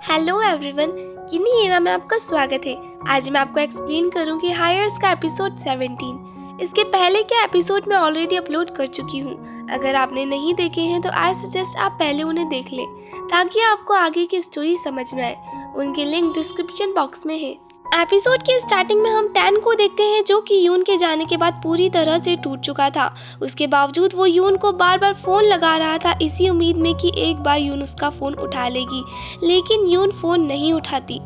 Hello everyone, किन्नी era में आपका स्वागत है। आज मैं आपको एक्सप्लेन करूंगी हायर्स का एपिसोड 17। इसके पहले के एपिसोड में ऑलरेडी अपलोड कर चुकी हूं। अगर आपने नहीं देखे हैं तो आई सजेस्ट आप पहले उन्हें देख लें ताकि आपको आगे की स्टोरी समझ में आए। उनके लिंक डिस्क्रिप्शन बॉक्स में है। एपिसोड के स्टार्टिंग में हम टैन को देखते हैं जो कि यून के जाने के बाद पूरी तरह से टूट चुका था। उसके बावजूद वो यून को बार बार फ़ोन लगा रहा था इसी उम्मीद में कि एक बार यून उसका फ़ोन उठा लेगी, लेकिन यून फ़ोन नहीं उठाती।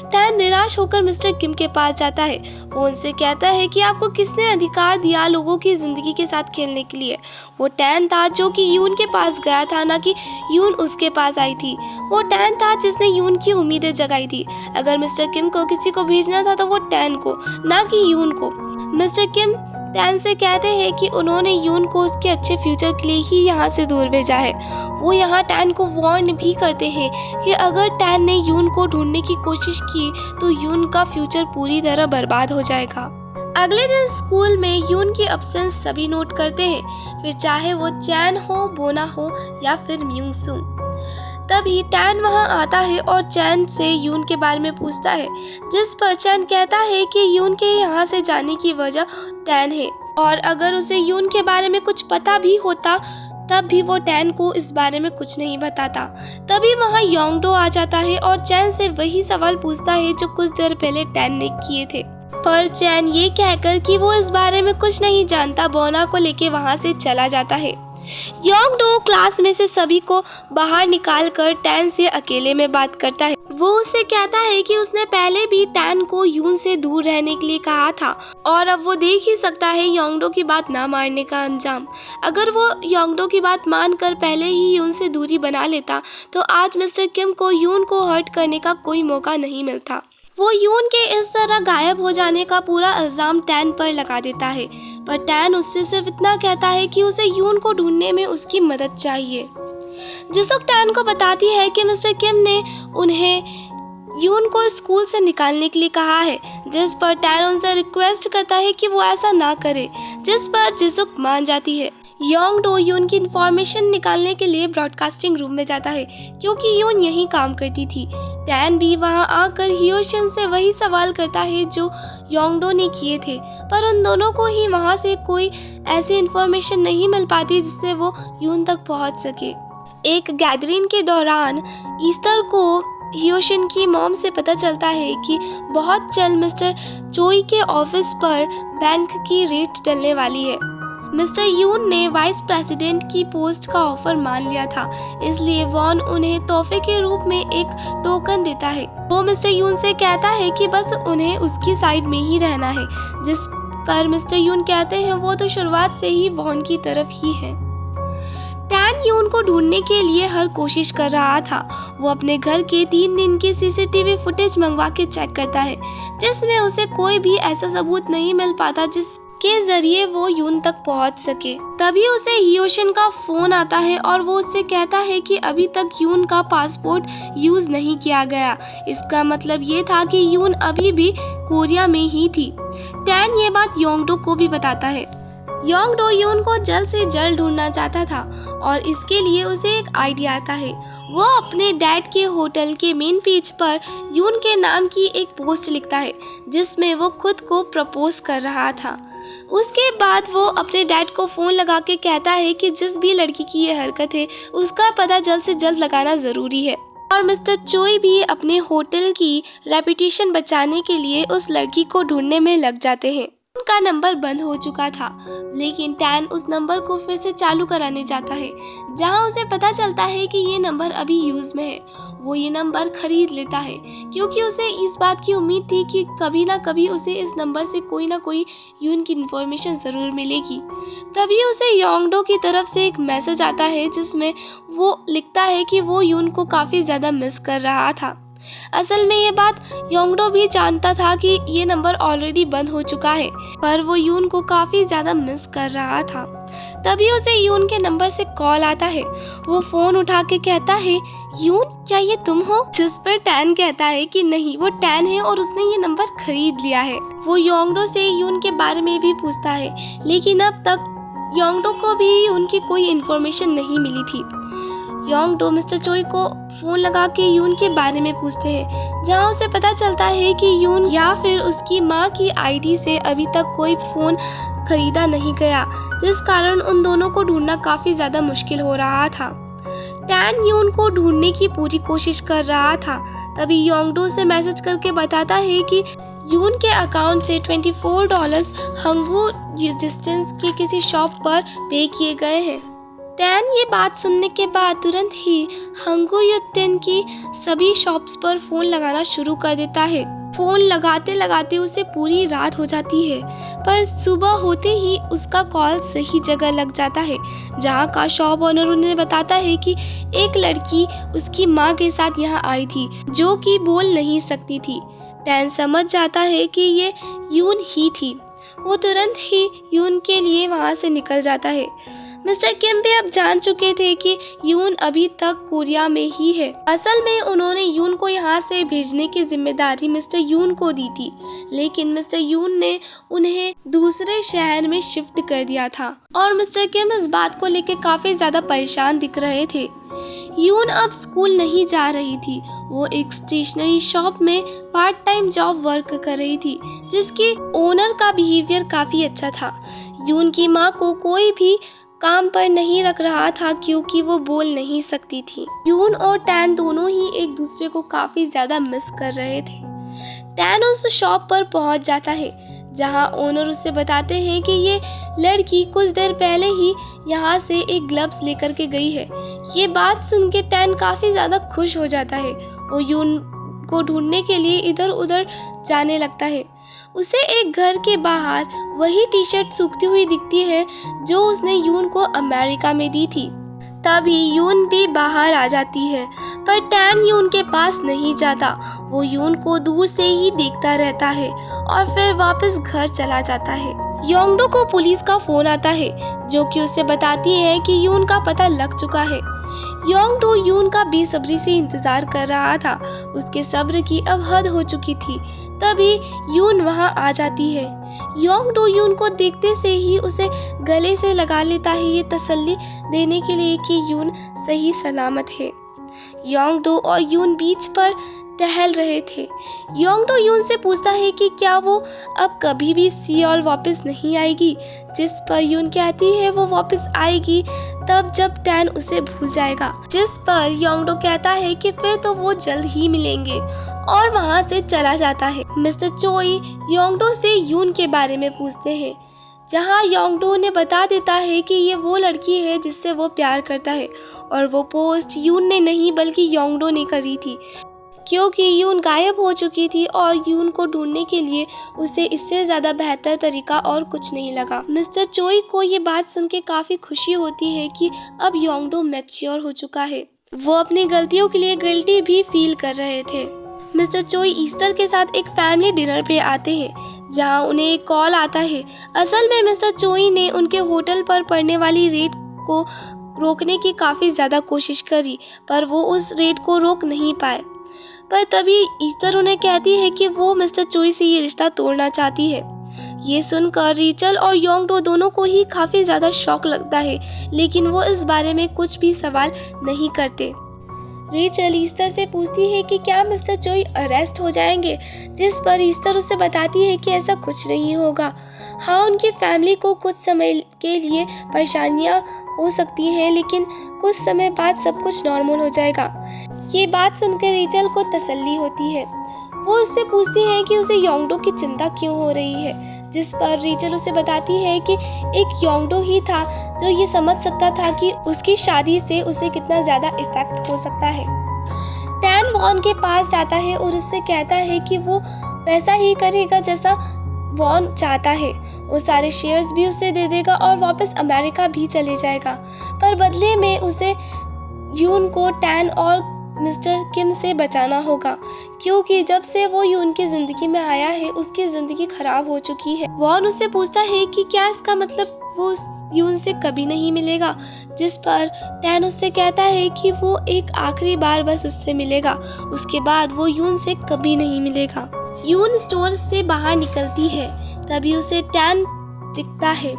टैन निराश होकर मिस्टर किम के पास जाता है। वो उनसे कहता है कि आपको किसने अधिकार दिया लोगों की ज़िंदगी के साथ खेलने के लिए। वो टैन था जो कि यून के पास गया था, ना कि यून उसके पास आई थी। वो टैन था जिसने यून की उम्मीदें जगाई थी। अगर मिस्टर किम को किसी को भेजना था तो वो टैन को, ना कि यून को। मिस्टर किम टैन से कहते हैं कि उन्होंने यून को उसके अच्छे फ्यूचर के लिए ही यहाँ से दूर भेजा है। वो यहाँ टैन को वार्न भी करते हैं कि अगर टैन ने यून को ढूंढने की कोशिश की तो यून का फ्यूचर पूरी तरह बर्बाद हो जाएगा। अगले दिन स्कूल में यून की एब्सेंस सभी नोट करते हैं, फिर चाहे वो चैन हो, बोना हो या फिर म्यूंग सुंग। तभी टैन वहां आता है और चैन से यून के बारे में पूछता है, जिस पर चैन कहता है कि यून के यहाँ से जाने की वजह टैन है और अगर उसे यून के बारे में कुछ पता भी होता तब भी वो टैन को इस बारे में कुछ नहीं बताता। तभी वहाँ योंगडो आ जाता है और चैन से वही सवाल पूछता है जो कुछ देर पहले टैन ने किए थे, पर चैन ये कहकर कि वो इस बारे में कुछ नहीं जानता बोना को लेके वहाँ से चला जाता है। योंगडो क्लास में से सभी को बाहर निकाल कर टैन से अकेले में बात करता है। वो उससे कहता है कि उसने पहले भी टैन को यून से दूर रहने के लिए कहा था और अब वो देख ही सकता है योंगडो की बात ना मानने का अंजाम। अगर वो योंगडो की बात मानकर पहले ही यून से दूरी बना लेता तो आज मिस्टर किम को यून को हर्ट करने का कोई मौका नहीं मिलता। वो यून के इस तरह गायब हो जाने का पूरा इल्जाम टैन पर लगा देता है, पर टैन उससे सिर्फ इतना कहता है कि उसे यून को ढूंढने में उसकी मदद चाहिए। जिसुक टैन को बताती है कि मिस्टर किम ने उन्हें यून को स्कूल से निकालने के लिए कहा है, जिस पर टैन उनसे रिक्वेस्ट करता है कि वो ऐसा ना करे, जिस पर जिसुक मान जाती है। योंगडो यून की इंफॉर्मेशन निकालने के लिए ब्रॉडकास्टिंग रूम में जाता है क्योंकि यून यहीं काम करती थी। टैन भी वहां आकर हियोशिन से वही सवाल करता है जो योंगडो ने किए थे, पर उन दोनों को ही वहां से कोई ऐसी इंफॉर्मेशन नहीं मिल पाती जिससे वो यून तक पहुंच सके। एक गैदरिंग के दौरान ईस्टर को हियोशिन की मॉम से पता चलता है कि बहुत जल्द मिस्टर चोई के ऑफिस पर बैंक की रेड डलने वाली है। मिस्टर यून ने वाइस प्रेसिडेंट की पोस्ट का ऑफर मान लिया था, इसलिए वॉन उन्हें तोहफे के रूप में एक टोकन देता है। वो मिस्टर यून से कहता है कि बस उन्हें उसकी साइड में ही रहना है, जिस पर मिस्टर यून कहते हैं वो तो शुरुआत से ही वॉन की तरफ ही है। टैन यून को ढूंढने के लिए हर कोशिश कर रहा था। वो अपने घर के 3 दिन की सीसीटीवी फुटेज मंगवा के चेक करता है, जिसमें उसे कोई भी ऐसा सबूत नहीं मिल पाता जिसके जरिए वो यून तक पहुंच सके। तभी उसे हियोशिन का फोन आता है और वो उससे कहता है कि अभी तक यून का पासपोर्ट यूज नहीं किया गया। इसका मतलब ये था कि यून अभी भी कोरिया में ही थी। टैन ये बात योंगडो को भी बताता है। योंगडो यून को जल्द से जल्द ढूंढना चाहता था और इसके लिए उसे एक आइडिया आता है। वो अपने डैड के होटल के मेन पेज पर यून के नाम की एक पोस्ट लिखता है जिसमें वो खुद को प्रपोज कर रहा था। उसके बाद वो अपने डैड को फ़ोन लगा के कहता है कि जिस भी लड़की की ये हरकत है उसका पता जल्द से जल्द लगाना ज़रूरी है। और मिस्टर चोई भी अपने होटल की रेपुटेशन बचाने के लिए उस लड़की को ढूंढने में लग जाते हैं। उनका नंबर बंद हो चुका था, लेकिन टैन उस नंबर को फिर से चालू कराने जाता है, जहां उसे पता चलता है कि ये नंबर अभी यूज में है। वो ये नंबर खरीद लेता है क्योंकि उसे इस बात की उम्मीद थी कि कभी ना कभी उसे इस नंबर से कोई ना कोई यून की इन्फॉर्मेशन ज़रूर मिलेगी। तभी उसे योंगडो की तरफ से एक मैसेज आता है जिसमें वो लिखता है कि वो यून को काफ़ी ज़्यादा मिस कर रहा था। असल में ये बात योंगडो भी जानता था कि ये नंबर ऑलरेडी बंद हो चुका है, पर वो यून को काफ़ी ज़्यादा मिस कर रहा था। तभी उसे यून के नंबर से कॉल आता है। वो फ़ोन उठा के कहता है, यून क्या ये तुम हो? जिस पर टैन कहता है कि नहीं, वो टैन है और उसने ये नंबर खरीद लिया है। वो योंगडो से यून के बारे में भी पूछता है, लेकिन अब तक योंगडो को भी यून की कोई इन्फॉर्मेशन नहीं मिली थी। योंग-डो मिस्टर चोई को फ़ोन लगा के यून के बारे में पूछते हैं, जहां उसे पता चलता है कि यून या फिर उसकी माँ की आईडी से अभी तक कोई फ़ोन खरीदा नहीं गया, जिस कारण उन दोनों को ढूंढना काफ़ी ज़्यादा मुश्किल हो रहा था। टैन यून को ढूंढने की पूरी कोशिश कर रहा था। तभी योंग-डो से मैसेज करके बताता है कि यून के अकाउंट से $24 हंगू डिस्टेंस की किसी शॉप पर पे किए गए हैं। टैन ये बात सुनने के बाद तुरंत ही हंगू युटेन की सभी शॉप्स पर फ़ोन लगाना शुरू कर देता है। फ़ोन लगाते लगाते उसे पूरी रात हो जाती है, पर सुबह होते ही उसका कॉल सही जगह लग जाता है, जहां का शॉप ओनर उन्हें बताता है कि एक लड़की उसकी माँ के साथ यहां आई थी, जो कि बोल नहीं सकती थी। टैन समझ जाता है कि ये यून ही थी। वो तुरंत ही यून के लिए वहां से निकल जाता है। मिस्टर किम भी अब जान चुके थे कि यून अभी तक कोरिया में ही है। असल में उन्होंने यून को यहाँ से भेजने की जिम्मेदारी मिस्टर यून को दी थी, लेकिन मिस्टर यून ने उन्हें दूसरे शहर में शिफ्ट कर दिया था और मिस्टर किम इस बात को लेकर काफी ज्यादा परेशान दिख रहे थे। यून अब स्कूल नहीं जा रही थी। वो एक स्टेशनरी शॉप में पार्ट टाइम जॉब वर्क कर रही थी, जिसकी ओनर का बिहेवियर काफी अच्छा था। यून की माँ को कोई भी काम पर नहीं रख रहा था क्योंकि वो बोल नहीं सकती थी। यून और टैन दोनों ही एक दूसरे को काफी ज्यादा मिस कर रहे थे। टैन उस शॉप पर पहुंच जाता है, जहां ओनर उससे बताते हैं कि ये लड़की कुछ देर पहले ही यहाँ से एक ग्लव्स लेकर के गई है। ये बात सुन के टैन काफी ज्यादा खुश हो जाता है। वो यून को ढूंढने के लिए इधर उधर जाने लगता है। उसे एक घर के बाहर वही टी शर्ट सूखती हुई दिखती है जो उसने यून को अमेरिका में दी थी। तभी यून भी बाहर आ जाती है, पर टैन यून के पास नहीं जाता। वो यून को दूर से ही देखता रहता है और फिर वापस घर चला जाता है। योंग-डो को पुलिस का फोन आता है, जो कि उसे बताती है कि यून का पता लग चुका है। योंग-डो यून का बेसब्री से इंतजार कर रहा था। उसके सब्र की अब हद हो चुकी थी। तभी यून वहां आ जाती है। योंग-डो यून को देखते से ही उसे गले से लगा लेता है, ये तसल्ली देने के लिए कि यून सही सलामत है। योंग-डो और यून बीच पर टहल रहे थे। योंग-डो यून से पूछता है कि क्या वो अब कभी भी सियोल वापस नहीं आएगी, जिस पर यून कहती है वो वापस आएगी तब जब टैन उसे भूल जाएगा, जिस पर योंग-डो कहता है कि फिर तो वो जल्द ही मिलेंगे और वहां से चला जाता है। मिस्टर चोई योंग-डो से यून के बारे में पूछते हैं, जहां योंग-डो ने बता देता है कि ये वो लड़की है जिससे वो प्यार करता है और वो पोस्ट यून ने नहीं बल्कि योंग-डो ने करी थी, क्योंकि यून गायब हो चुकी थी और यून को ढूंढने के लिए उसे इससे ज़्यादा बेहतर तरीका और कुछ नहीं लगा। मिस्टर चोई को ये बात सुन के काफ़ी खुशी होती है कि अब योंग-डो मैच्योर हो चुका है। वो अपनी गलतियों के लिए गिल्टी भी फील कर रहे थे। मिस्टर चोई ईस्टर के साथ एक फैमिली डिनर पे आते हैं, जहां उन्हें एक कॉल आता है। असल में मिस्टर चोई ने उनके होटल पर पड़ने वाली रेड को रोकने की काफ़ी ज़्यादा कोशिश करी, पर वो उस रेड को रोक नहीं पाए। पर तभी ईस्टर उन्हें कहती है कि वो मिस्टर चोई से ये रिश्ता तोड़ना चाहती है। ये सुनकर रीचल और योंग-डो दोनों को ही काफ़ी ज़्यादा शौक लगता है, लेकिन वो इस बारे में कुछ भी सवाल नहीं करते। रीचल ईस्टर से पूछती है कि क्या मिस्टर चोई अरेस्ट हो जाएंगे, जिस पर ईस्टर उससे बताती है कि ऐसा कुछ नहीं होगा। हाँ, उनकी फैमिली को कुछ समय के लिए परेशानियाँ हो सकती हैं, लेकिन कुछ समय बाद सब कुछ नॉर्मल हो जाएगा। ये बात सुनकर रीचल को तसल्ली होती है। वो उससे पूछती है कि उसे योंग-डो की चिंता क्यों हो रही है, जिस पर रीचल उसे बताती है कि एक योंग-डो ही था जो ये समझ सकता था कि उसकी शादी से उसे कितना ज़्यादा इफेक्ट हो सकता है। टैन वॉन के पास जाता है और उससे कहता है कि वो वैसा ही करेगा जैसा वॉन चाहता है। वो सारे शेयर्स भी उसे दे देगा और वापस अमेरिका भी चले जाएगा, पर बदले में उसे यून को टैन और मिस्टर किम से बचाना होगा, क्योंकि जब से वो यून की जिंदगी में आया है उसकी जिंदगी खराब हो चुकी है। वॉन उससे पूछता है कि क्या इसका मतलब वो यून से कभी नहीं मिलेगा, जिस पर टैन उससे कहता है कि वो एक आखिरी बार बस उससे मिलेगा, उसके बाद वो यून से कभी नहीं मिलेगा। यून स्टोर से बाहर निकलती है, तभी उसे टैन दिखता है।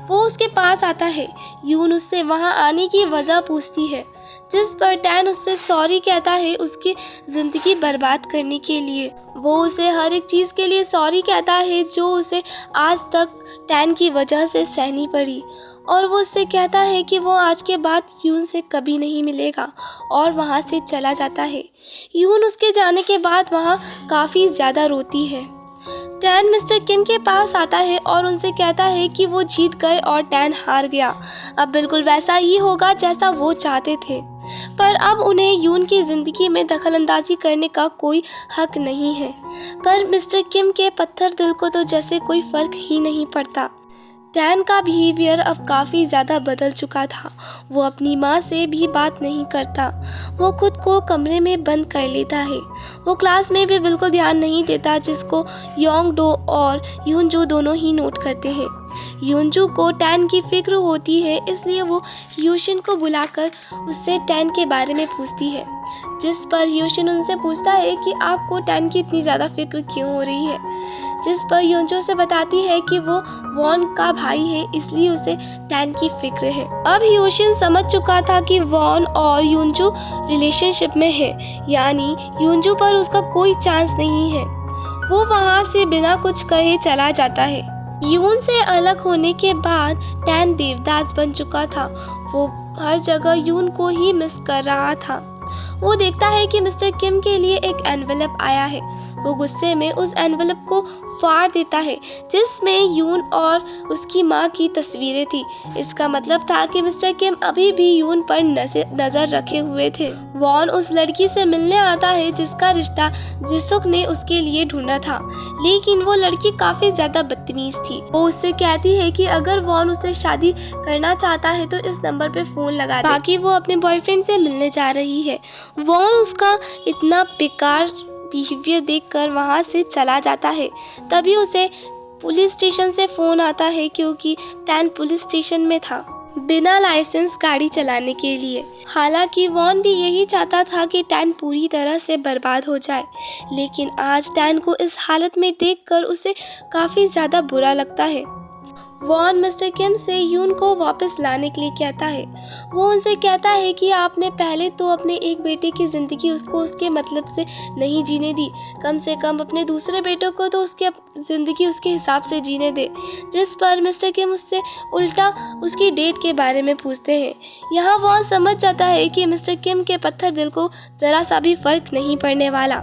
वो उसके पास आता है। यून उससे वहां आने की वजह पूछती है, जिस पर टैन उससे सॉरी कहता है उसकी ज़िंदगी बर्बाद करने के लिए। वो उसे हर एक चीज़ के लिए सॉरी कहता है जो उसे आज तक टैन की वजह से सहनी पड़ी, और वो उससे कहता है कि वो आज के बाद यून से कभी नहीं मिलेगा और वहाँ से चला जाता है। यून उसके जाने के बाद वहाँ काफ़ी ज़्यादा रोती है। टैन मिस्टर किम के पास आता है और उनसे कहता है कि वो जीत गए और टैन हार गया। अब बिल्कुल वैसा ही होगा जैसा वो चाहते थे, पर अब उन्हें यून की ज़िंदगी में दखलंदाजी करने का कोई हक नहीं है। पर मिस्टर किम के पत्थर दिल को तो जैसे कोई फ़र्क ही नहीं पड़ता। टैन का बिहेवियर अब काफ़ी ज़्यादा बदल चुका था। वो अपनी माँ से भी बात नहीं करता। वो खुद को कमरे में बंद कर लेता है। वो क्लास में भी बिल्कुल ध्यान नहीं देता, जिसको योंग-डो और यूनजू दोनों ही नोट करते हैं। यूनजू को टैन की फिक्र होती है, इसलिए वो यूशिन को बुलाकर उससे टैन के बारे में पूछती है, जिस पर यूशिन उनसे पूछता है कि आपको टैन की इतनी ज़्यादा फिक्र क्यों हो रही है, जिस पर यूनजू से बताती है कि वो वॉन का भाई है, इसलिए उसे टैन की फिक्र है। अब यूशिन समझ चुका था कि वॉन और यूनजू रिलेशनशिप में है, यानी यूनजू पर उसका कोई चांस नहीं है। वो वहाँ से बिना कुछ कहे चला जाता है। यून से अलग होने के बाद टैन देवदास बन चुका था। वो हर जगह यून को ही मिस कर रहा था। वो देखता है कि मिस्टर किम के लिए एक एनवेलप आया है। वो गुस्से में उस एनवेलप को फाड़ देता है, जिसमें यून और उसकी माँ की तस्वीरें थी। इसका मतलब था कि मिस्टर किम अभी भी यून पर नज़र रखे हुए थे। वॉन उस लड़की से मिलने आता है जिसका रिश्ता जिसुक ने उसके लिए ढूंढा था, लेकिन वो लड़की काफ़ी ज़्यादा बदतमीज़ थी। वो उससे कहती है कि अगर वॉन उससे शादी करना चाहता है तो इस नंबर पे फ़ोन लगा दे, ताकि वो अपने बॉयफ्रेंड से मिलने जा रही है। वॉन उसका इतना बेकार बिहेवियर देखकर वहाँ से चला जाता है। तभी उसे पुलिस स्टेशन से फ़ोन आता है, क्योंकि टैन पुलिस स्टेशन में था बिना लाइसेंस गाड़ी चलाने के लिए। हालांकि वॉन भी यही चाहता था कि टैन पूरी तरह से बर्बाद हो जाए, लेकिन आज टैन को इस हालत में देखकर उसे काफ़ी ज़्यादा बुरा लगता है। वॉन मिस्टर किम से यून को वापस लाने के लिए कहता है। वो उनसे कहता है कि आपने पहले तो अपने एक बेटे की ज़िंदगी उसको उसके मतलब से नहीं जीने दी, कम से कम अपने दूसरे बेटे को तो उसकी ज़िंदगी उसके हिसाब से जीने दे। जिस पर मिस्टर किम उससे उल्टा उसकी डेट के बारे में पूछते हैं। यहाँ वॉन समझ जाता है कि मिस्टर किम के पत्थर दिल को ज़रा सा भी फ़र्क नहीं पड़ने वाला।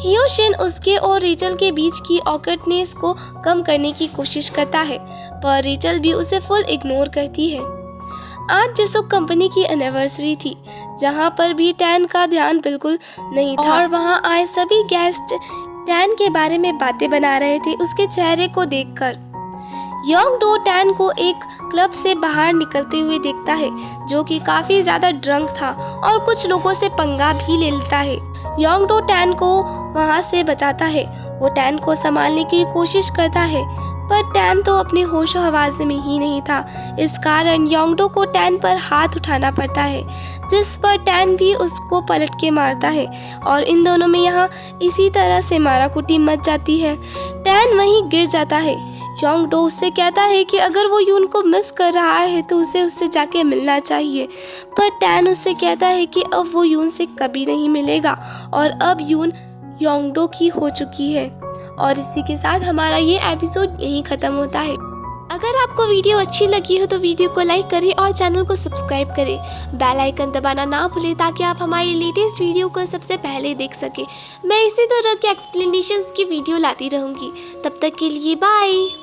यूशिन उसके और रेचल के बीच की ऑकवर्डनेस को कम करने की कोशिश करता है, पर रेचल भी उसे फुल इग्नोर करती है। आज जिसुक कंपनी की एनिवर्सरी थी, जहां पर भी टैन का ध्यान बिल्कुल नहीं था, और वहां आए सभी गेस्ट टैन के बारे में बातें बना रहे थे उसके चेहरे को देखकर। योंग-डो टैन को एक क्लब से बाहर निकलते हुए देखता है, जो कि काफ़ी ज़्यादा ड्रंक था और कुछ लोगों से पंगा भी ले लेता है। योंग-डो टैन को वहाँ से बचाता है। वो टैन को संभालने की कोशिश करता है, पर टैन तो अपने होश हवास में ही नहीं था। इस कारण योंग-डो को टैन पर हाथ उठाना पड़ता है, जिस पर टैन भी उसको पलट के मारता है और इन दोनों में यहाँ इसी तरह से माराकुटी मच जाती है। टैन वहीं गिर जाता है। योंग-डो उससे कहता है कि अगर वो यून को मिस कर रहा है तो उसे उससे जाके मिलना चाहिए, पर टैन उससे कहता है कि अब वो यून से कभी नहीं मिलेगा और अब यून योंग-डो की हो चुकी है। और इसी के साथ हमारा ये एपिसोड यहीं ख़त्म होता है। अगर आपको वीडियो अच्छी लगी हो तो वीडियो को लाइक करें और चैनल को सब्सक्राइब करें। बेल आइकन दबाना ना भूलें ताकि आप हमारी लेटेस्ट वीडियो को सबसे पहले देख सकें। मैं इसी तरह के एक्सप्लेनेशंस की वीडियो लाती रहूँगी। तब तक के लिए बाय।